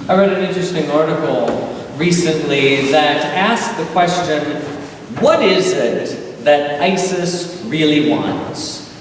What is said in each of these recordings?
I read an interesting article recently that asked the question, what is it that ISIS really wants?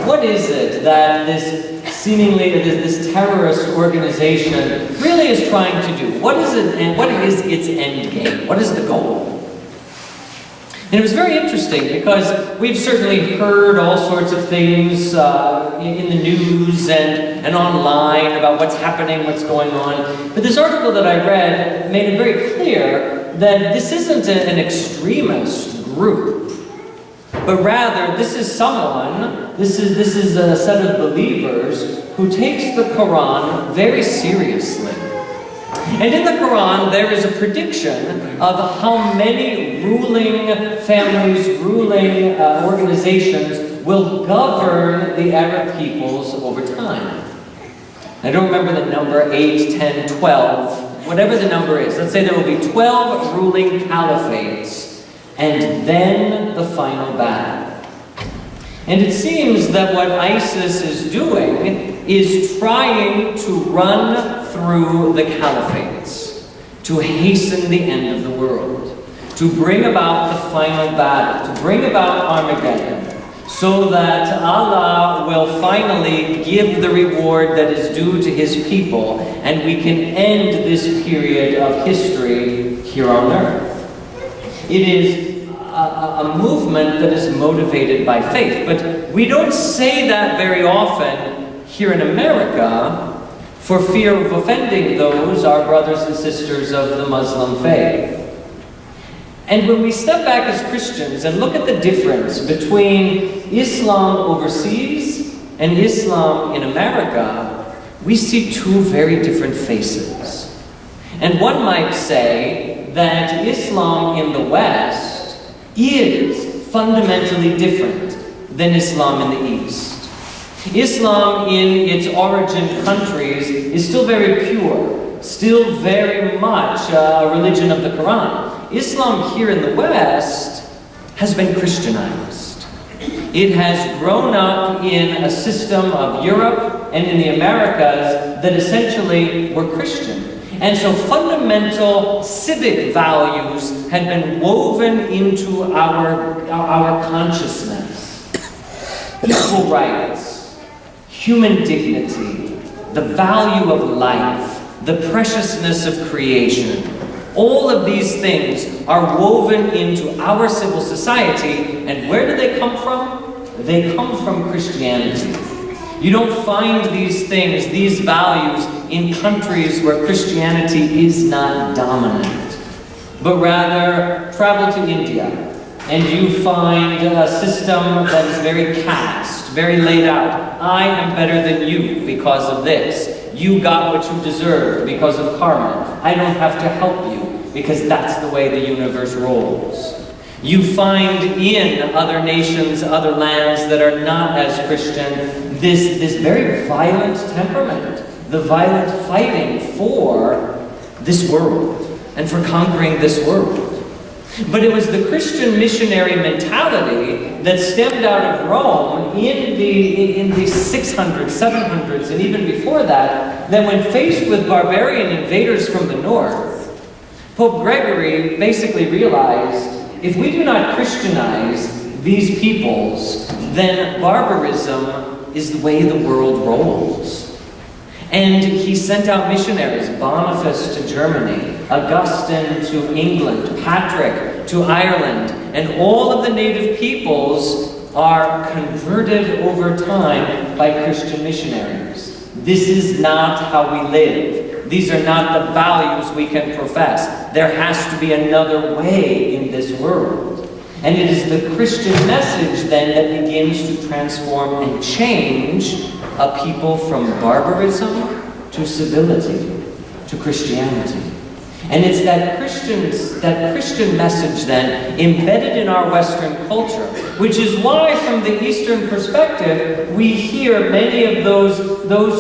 What is it that this this terrorist organization really is trying to do? What is it, and what is its end game? What is the goal? And it was very interesting because we've certainly heard all sorts of things in the news and online about what's happening, what's going on. But this article that I read made it very clear that this isn't an extremist group, but rather this is this is a set of believers who takes the Quran very seriously. And in the Quran, there is a prediction of how many ruling families, ruling organizations will govern the Arab peoples over time. I don't remember the number, 8, 10, 12, whatever the number is. Let's say there will be 12 ruling caliphates, and then the final battle. And it seems that what ISIS is doing is trying to run through the caliphates, to hasten the end of the world, to bring about the final battle, to bring about Armageddon, so that Allah will finally give the reward that is due to His people, and we can end this period of history here on earth. It is a movement that is motivated by faith, but we don't say that very often here in America for fear of offending those, our brothers and sisters of the Muslim faith. And when we step back as Christians and look at the difference between Islam overseas and Islam in America, we see two very different faces. And one might say that Islam in the West is fundamentally different than Islam in the East. Islam in its origin countries is still very pure, still very much a religion of the Quran. Islam here in the West has been Christianized. It has grown up in a system of Europe and in the Americas that essentially were Christian. And so fundamental civic values had been woven into our consciousness. Equal rights, human dignity, the value of life, the preciousness of creation. All of these things are woven into our civil society, and where do they come from? They come from Christianity. You don't find these things, these values, in countries where Christianity is not dominant. But rather, travel to India, and you find a system that is very caste, very laid out. I am better than you because of this. You got what you deserved because of karma. I don't have to help you because that's the way the universe rolls. You find in other nations, other lands that are not as Christian, this very violent temperament, the violent fighting for this world and for conquering this world. But it was the Christian missionary mentality that stemmed out of Rome in the 600s, 700s, and even before that, that when faced with barbarian invaders from the north, Pope Gregory basically realized, if we do not Christianize these peoples, then barbarism is the way the world rolls. And he sent out missionaries, Boniface to Germany, Augustine to England, Patrick to Ireland, and all of the native peoples are converted over time by Christian missionaries. This is not how we live. These are not the values we can profess. There has to be another way in this world. And it is the Christian message then that begins to transform and change a people from barbarism to civility, to Christianity. And it's that Christian message then embedded in our Western culture, which is why from the Eastern perspective, we hear many of those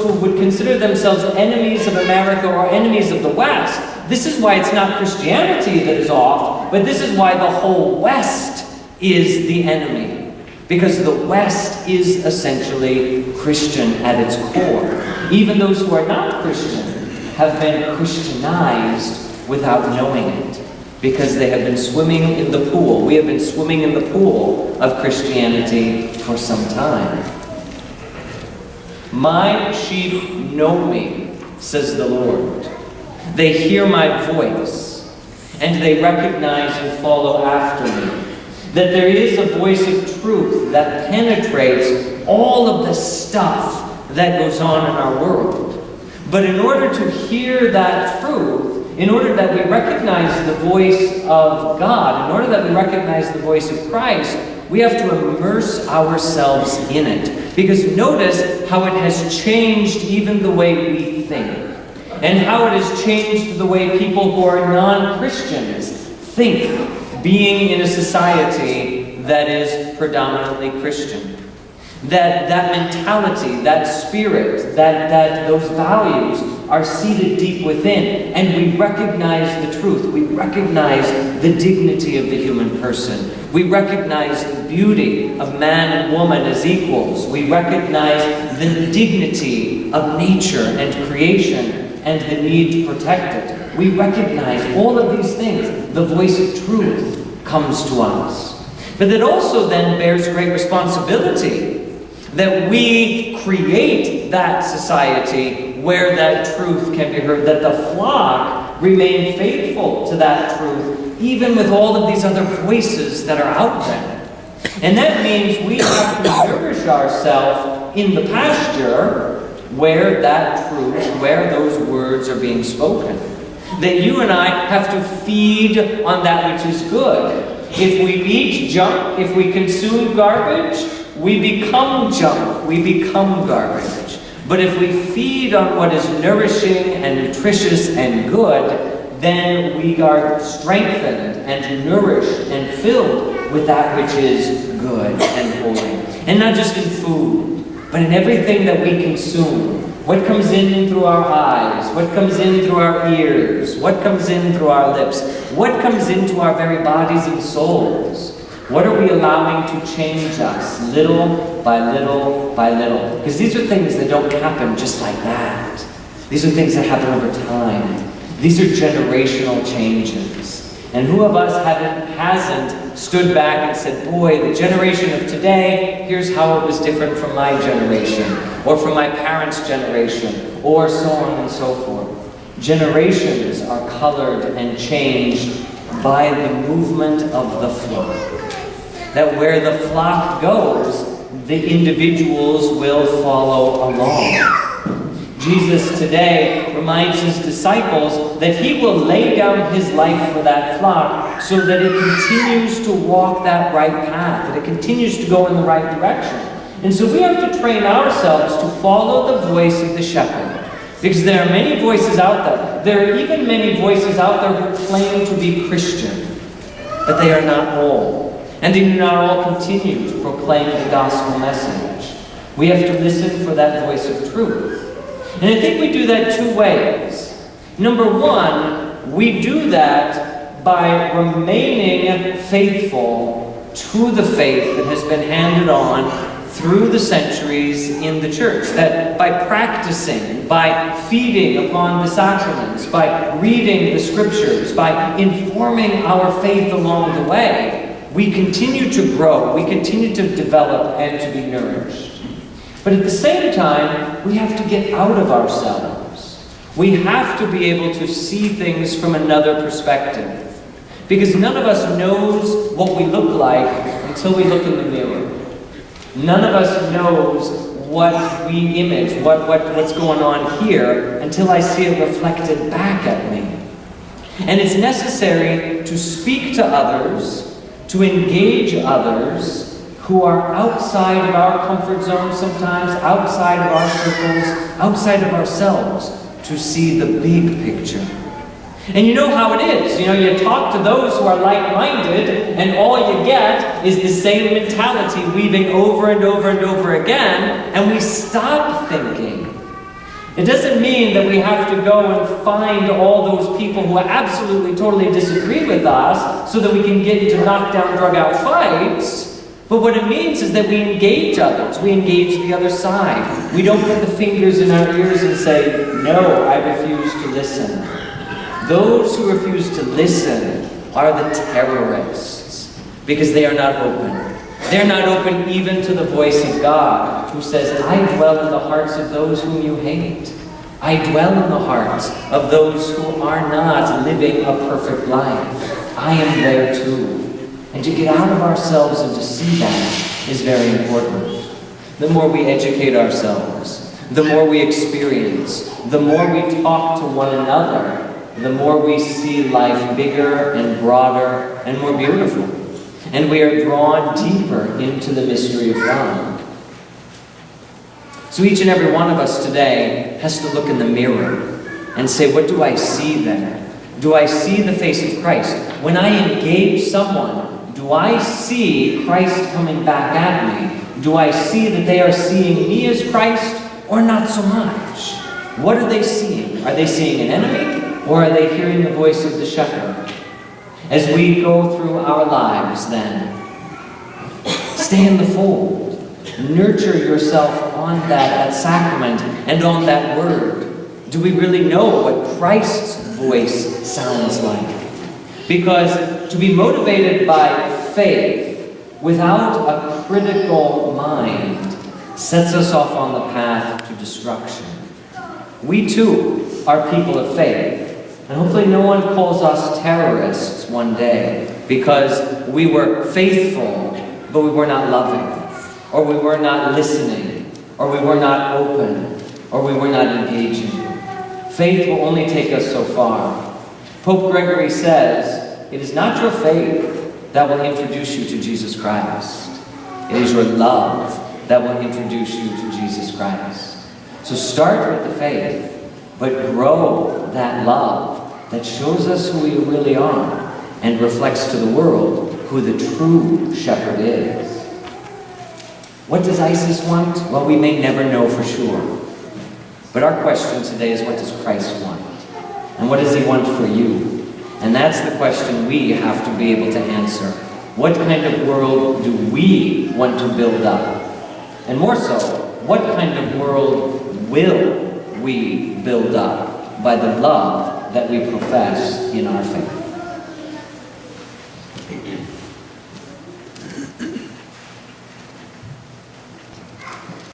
who would consider themselves enemies of America or enemies of the West. This is why it's not Christianity that is off, but this is why the whole West is the enemy. Because the West is essentially Christian at its core. Even those who are not Christian have been Christianized without knowing it, because they have been swimming in the pool. We have been swimming in the pool of Christianity for some time. My sheep know me, says the Lord. They hear my voice, and they recognize and follow after me. That there is a voice of truth that penetrates all of the stuff that goes on in our world. But in order to hear that truth, in order that we recognize the voice of God, in order that we recognize the voice of Christ, we have to immerse ourselves in it. Because notice how it has changed even the way we think. And how it has changed the way people who are non-Christians think, being in a society that is predominantly Christian. That mentality, that spirit, that those values are seated deep within. And we recognize the truth. We recognize the dignity of the human person. We recognize the beauty of man and woman as equals. We recognize the dignity of nature and creation and the need to protect it. We recognize all of these things. The voice of truth comes to us. But that also then bears great responsibility. That we create that society where that truth can be heard, that the flock remain faithful to that truth, even with all of these other voices that are out there. And that means we have to nourish ourselves in the pasture where that truth, where those words are being spoken. That you and I have to feed on that which is good. If we eat junk, if we consume garbage, we become junk, we become garbage. But if we feed on what is nourishing and nutritious and good, then we are strengthened and nourished and filled with that which is good and holy. And not just in food, but in everything that we consume. What comes in through our eyes, what comes in through our ears, what comes in through our lips, what comes into our very bodies and souls. What are we allowing to change us little by little by little? Because these are things that don't happen just like that. These are things that happen over time. These are generational changes. And who of us hasn't stood back and said, boy, the generation of today, here's how it was different from my generation, or from my parents' generation, or so on and so forth. Generations are colored and changed by the movement of the flock. That where the flock goes, the individuals will follow along. Jesus today reminds his disciples that he will lay down his life for that flock so that it continues to walk that right path, that it continues to go in the right direction. And so we have to train ourselves to follow the voice of the shepherd. Because there are many voices out there. There are even many voices out there who claim to be Christian, but they are not all. And they do not all continue to proclaim the gospel message. We have to listen for that voice of truth. And I think we do that two ways. Number one, we do that by remaining faithful to the faith that has been handed on through the centuries in the church. That by practicing, by feeding upon the sacraments, by reading the scriptures, by informing our faith along the way, we continue to grow, we continue to develop and to be nourished. But at the same time, we have to get out of ourselves. We have to be able to see things from another perspective. Because none of us knows what we look like until we look in the mirror. None of us knows what we image, what's going on here, until I see it reflected back at me. And it's necessary to speak to others, to engage others who are outside of our comfort zone sometimes, outside of our circles, outside of ourselves, to see the big picture. And you know how it is. You talk to those who are like-minded, and all you get is the same mentality weaving over and over and over again, and we stop thinking. It doesn't mean that we have to go and find all those people who absolutely, totally disagree with us so that we can get into knockdown, drug-out fights. But what it means is that we engage others. We engage the other side. We don't put the fingers in our ears and say, no, I refuse to listen. Those who refuse to listen are the terrorists, because they are not open. They're not open even to the voice of God, who says, I dwell in the hearts of those whom you hate. I dwell in the hearts of those who are not living a perfect life. I am there too. And to get out of ourselves and to see that is very important. The more we educate ourselves, the more we experience, the more we talk to one another, the more we see life bigger and broader and more beautiful. And we are drawn deeper into the mystery of God. So each and every one of us today has to look in the mirror and say, what do I see there? Do I see the face of Christ? When I engage someone, do I see Christ coming back at me? Do I see that they are seeing me as Christ or not so much? What are they seeing? Are they seeing an enemy or are they hearing the voice of the shepherd? As we go through our lives then, stay in the fold. Nurture yourself on that sacrament and on that word. Do we really know what Christ's voice sounds like? Because to be motivated by faith without a critical mind sets us off on the path to destruction. We too are people of faith. And hopefully no one calls us terrorists one day because we were faithful, but we were not loving, or we were not listening, or we were not open, or we were not engaging. Faith will only take us so far. Pope Gregory says, it is not your faith that will introduce you to Jesus Christ. It is your love that will introduce you to Jesus Christ. So start with the faith, but grow that love that shows us who we really are and reflects to the world who the true shepherd is. What does Isis want? Well, we may never know for sure. But our question today is, what does Christ want? And what does he want for you? And that's the question we have to be able to answer. What kind of world do we want to build up? And more so, what kind of world will we build up by the love that we profess in our faith?